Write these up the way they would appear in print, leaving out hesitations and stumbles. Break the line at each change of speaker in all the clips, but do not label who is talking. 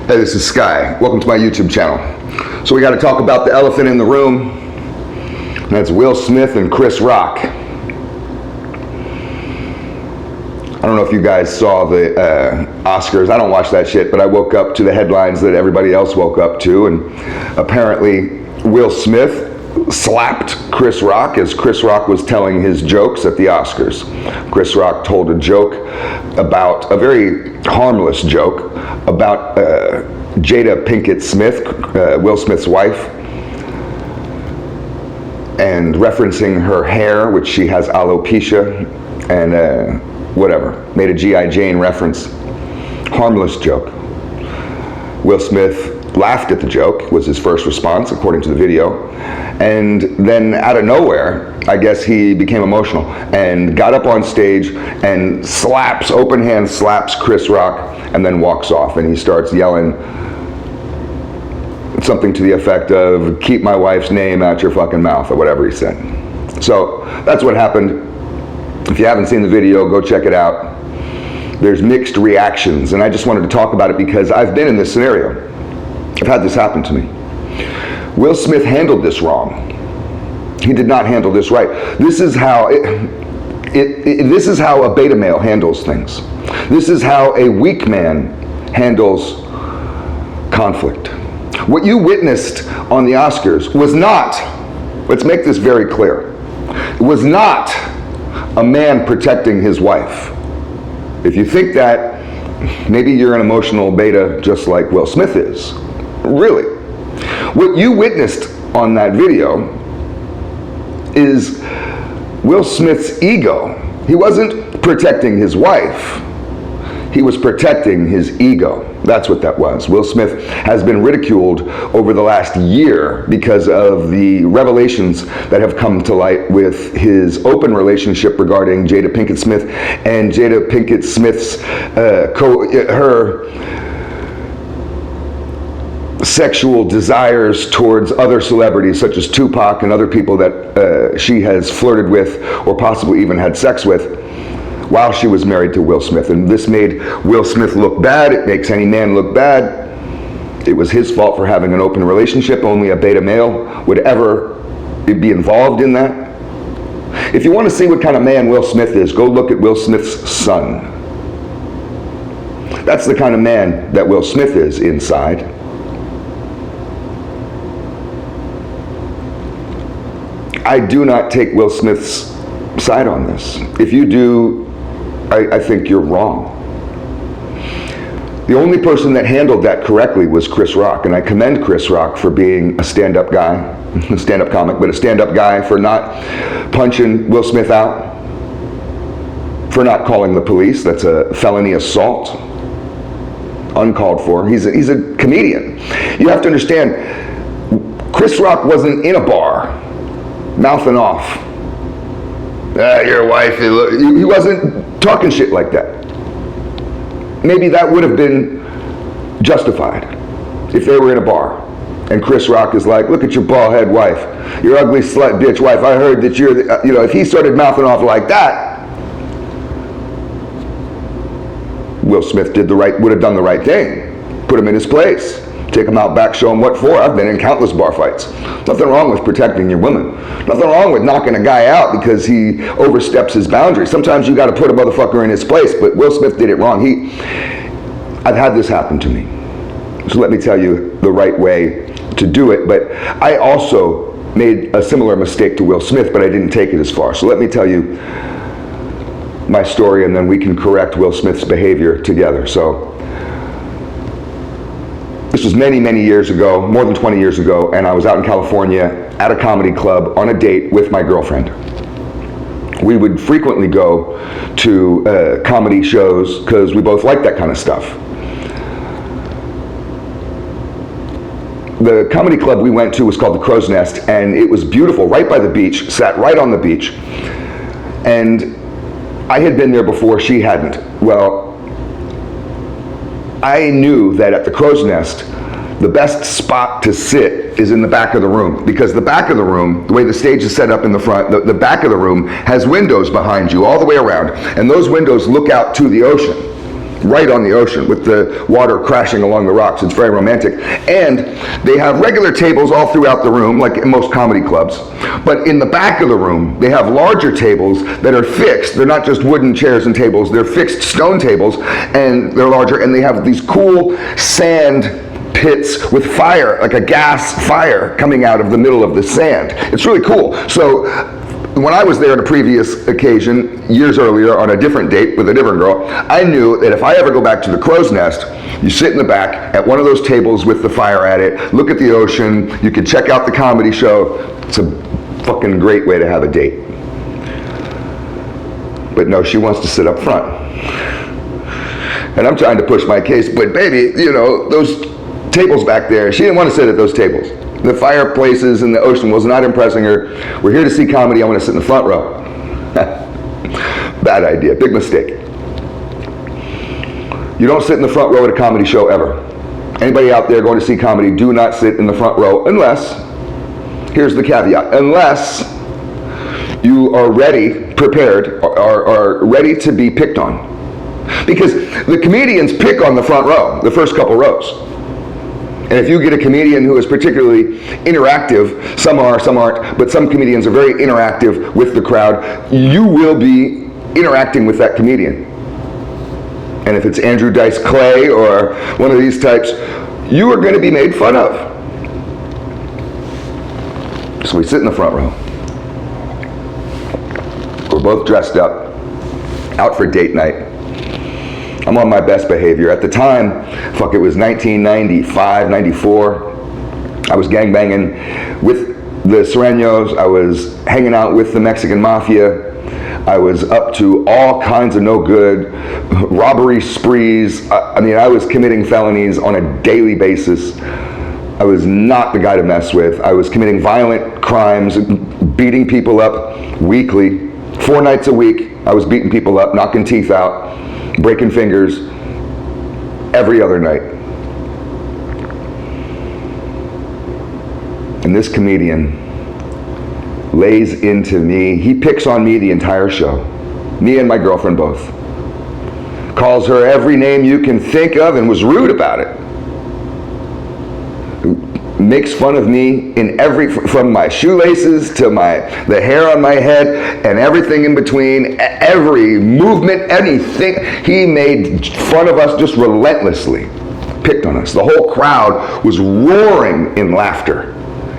Hey, this is Sky. Welcome to my YouTube channel. So we got to talk about the elephant in the room. And that's Will Smith and Chris Rock. I don't know if you guys saw the Oscars. I don't watch that shit, but I woke up to the headlines that everybody else woke up to, and apparently Will Smith slapped Chris Rock as Chris Rock was telling his jokes at the Oscars. Chris Rock told a joke about, a very harmless joke, about Jada Pinkett Smith, Will Smith's wife, and referencing her hair, which she has alopecia, and whatever, made a G.I. Jane reference. Harmless joke. Will Smith laughed at the joke, was his first response, according to the video. And then out of nowhere, I guess he became emotional and got up on stage and slaps, open hand slaps Chris Rock, and then walks off, and he starts yelling something to the effect of, "Keep my wife's name out your fucking mouth," or whatever he said. So that's what happened. If you haven't seen the video, go check it out. There's mixed reactions, and I just wanted to talk about it because I've been in this scenario. I've had this happen to me. Will Smith handled this wrong. He did not handle this right. This is how this is how a beta male handles things. This is how a weak man handles conflict. What you witnessed on the Oscars was not, let's make this very clear, it was not a man protecting his wife. If you think that, maybe you're an emotional beta just like Will Smith is. Really. What you witnessed on that video is Will Smith's ego. He wasn't protecting his wife. He was protecting his ego. That's what that was. Will Smith has been ridiculed over the last year because of the revelations that have come to light with his open relationship regarding Jada Pinkett Smith and Jada Pinkett Smith's her sexual desires towards other celebrities such as Tupac and other people that she has flirted with or possibly even had sex with while she was married to Will Smith. And this made Will Smith look bad. It makes any man look bad. It was his fault for having an open relationship. Only a beta male would ever be involved in that. If you want to see what kind of man Will Smith is, go look at Will Smith's son. That's the kind of man that Will Smith is inside. I do not take Will Smith's side on this. If you do, I think you're wrong. The only person that handled that correctly was Chris Rock, and I commend Chris Rock for being a stand-up guy, a stand-up comic, but a stand-up guy, for not punching Will Smith out, for not calling the police. That's a felony assault, uncalled for. He's a comedian. You have to understand, Chris Rock wasn't in a bar mouthing off. Your wife, he wasn't talking shit like that. Maybe that would have been justified if they were in a bar and Chris Rock is like, "Look at your bald head wife, your ugly slut bitch wife. I heard that you're the, if he started mouthing off like that, Will Smith would have done the right thing. Put him in his place. Take him out back, show him what for. I've been in countless bar fights. Nothing wrong with protecting your women. Nothing wrong with knocking a guy out because he oversteps his boundaries. Sometimes you got to put a motherfucker in his place, but Will Smith did it wrong. I've had this happen to me. So let me tell you the right way to do it. But I also made a similar mistake to Will Smith, but I didn't take it as far. So let me tell you my story, and then we can correct Will Smith's behavior together. So this was many, many years ago, more than 20 years ago, and I was out in California at a comedy club on a date with my girlfriend. We would frequently go to comedy shows because we both like that kind of stuff. The comedy club we went to was called the Crow's Nest, and it was beautiful, right by the beach, sat right on the beach. And I had been there before, she hadn't. Well, I knew that at the Crow's Nest, the best spot to sit is in the back of the room, because the back of the room, the way the stage is set up in the front, the back of the room has windows behind you all the way around, and those windows look out to the ocean. right on the ocean with the water crashing along the rocks. It's very romantic. And they have regular tables all throughout the room, like in most comedy clubs. But in the back of the room, they have larger tables that are fixed. They're not just wooden chairs and tables. They're fixed stone tables, and they're larger. And they have these cool sand pits with fire, like a gas fire coming out of the middle of the sand. It's really cool. So when I was there on a previous occasion, years earlier, on a different date with a different girl, I knew that if I ever go back to the Crow's Nest, you sit in the back at one of those tables with the fire at it, look at the ocean, you can check out the comedy show. It's a fucking great way to have a date. But no, she wants to sit up front. And I'm trying to push my case, but baby, you know, those tables back there, she didn't want to sit at those tables. The fireplaces and the ocean was not impressing her. We're here to see comedy, I want to sit in the front row. Bad idea, big mistake. You don't sit in the front row at a comedy show ever. Anybody out there going to see comedy, do not sit in the front row unless, here's the caveat, unless you are ready, prepared, are ready to be picked on. Because the comedians pick on the front row, the first couple rows. And if you get a comedian who is particularly interactive, some are, some aren't, but some comedians are very interactive with the crowd, you will be interacting with that comedian. And if it's Andrew Dice Clay or one of these types, you are going to be made fun of. So we sit in the front row. We're both dressed up, out for date night. I'm on my best behavior. At the time, fuck, it was 1995, 94. I was gangbanging with the Serranos. I was hanging out with the Mexican Mafia. I was up to all kinds of no good robbery sprees. I mean, I was committing felonies on a daily basis. I was not the guy to mess with. I was committing violent crimes, beating people up weekly. 4 nights a week, I was beating people up, knocking teeth out, breaking fingers every other night. And this comedian lays into me. He picks on me the entire show. Me and my girlfriend both. Calls her every name you can think of and was rude about it. Makes fun of me in from my shoelaces to the hair on my head and everything in between, every movement, anything. He made fun of us just relentlessly, picked on us. The whole crowd was roaring in laughter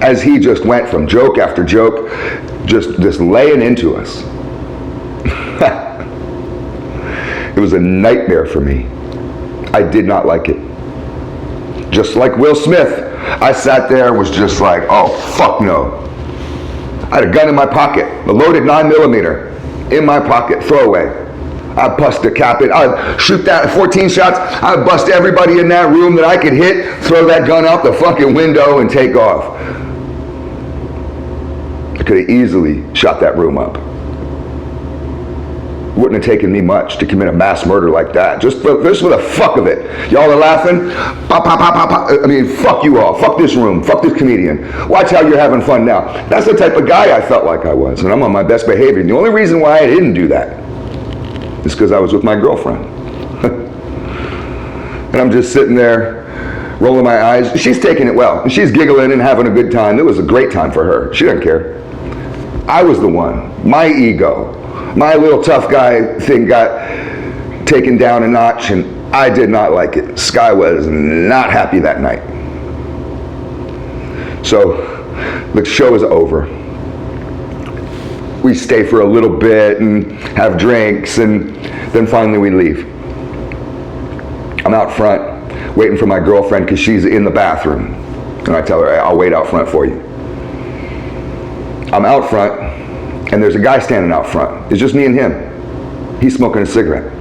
as he just went from joke after joke, just laying into us. It was a nightmare for me. I did not like it. Just like Will Smith, I sat there and was just like, oh, fuck no. I had a gun in my pocket, a loaded 9mm in my pocket, throwaway. I'd bust a cap it, I'd shoot that 14 shots, I'd bust everybody in that room that I could hit, throw that gun out the fucking window and take off. I could have easily shot that room up. Wouldn't have taken me much to commit a mass murder like that. Just for the fuck of it. Y'all are laughing? Pop, pop, pop, pop, pop. I mean, fuck you all. Fuck this room. Fuck this comedian. Watch how you're having fun now. That's the type of guy I felt like I was, and I'm on my best behavior. And the only reason why I didn't do that is because I was with my girlfriend. And I'm just sitting there, rolling my eyes. She's taking it well. And she's giggling and having a good time. It was a great time for her. She doesn't care. I was the one. My ego. My little tough guy thing got taken down a notch, and I did not like it. Sky was not happy that night. So the show is over. We stay for a little bit and have drinks, and then finally we leave. I'm out front waiting for my girlfriend because she's in the bathroom. And I tell her, I'll wait out front for you. I'm out front. And there's a guy standing out front. It's just me and him. He's smoking a cigarette.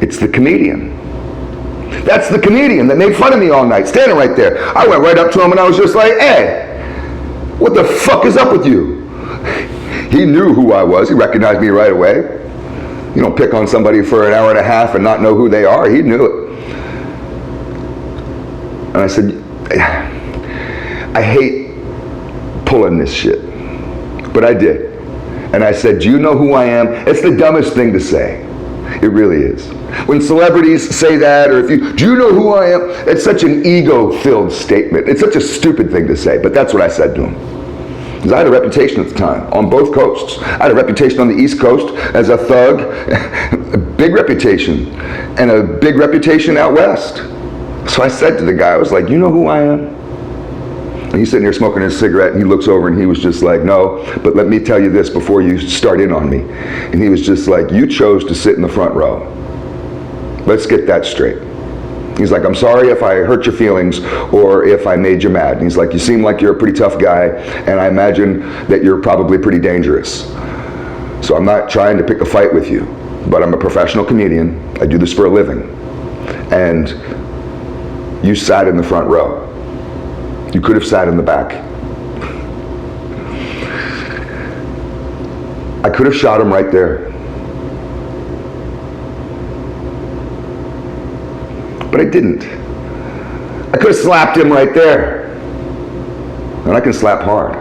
It's the comedian. That's the comedian that made fun of me all night, standing right there. I went right up to him and I was just like, hey, what the fuck is up with you? He knew who I was. He recognized me right away. You don't pick on somebody for an hour and a half and not know who they are. He knew it. And I said, I hate pulling this shit. But I did. And I said, do you know who I am? It's the dumbest thing to say. It really is. When celebrities say that, or do you know who I am? It's such an ego-filled statement. It's such a stupid thing to say, but that's what I said to him. Because I had a reputation at the time on both coasts. I had a reputation on the East Coast as a thug, a big reputation, and a big reputation out West. So I said to the guy, I was like, you know who I am? And he's sitting there smoking his cigarette, and he looks over and he was just like, no, but let me tell you this before you start in on me. And he was just like, you chose to sit in the front row. Let's get that straight. He's like, I'm sorry if I hurt your feelings or if I made you mad. And he's like, you seem like you're a pretty tough guy, and I imagine that you're probably pretty dangerous. So I'm not trying to pick a fight with you, but I'm a professional comedian. I do this for a living. And you sat in the front row. You could have sat in the back. I could have shot him right there. But I didn't. I could have slapped him right there. And I can slap hard.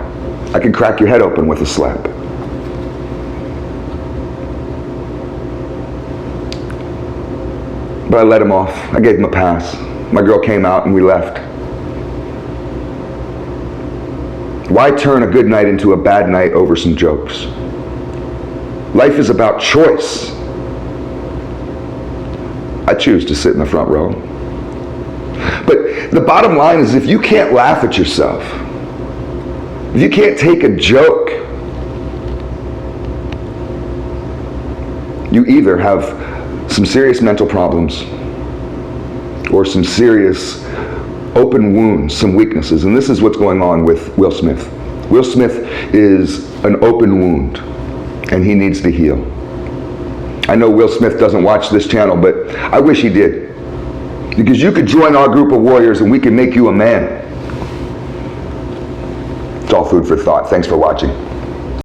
I can crack your head open with a slap. But I let him off. I gave him a pass. My girl came out and we left. Why turn a good night into a bad night over some jokes? Life is about choice. I choose to sit in the front row. But the bottom line is, if you can't laugh at yourself, if you can't take a joke, you either have some serious mental problems or some serious open wounds, some weaknesses. And this is what's going on with Will Smith. Will Smith is an open wound, and he needs to heal. I know Will Smith doesn't watch this channel, but I wish he did. Because you could join our group of warriors and we can make you a man. It's all food for thought. Thanks for watching.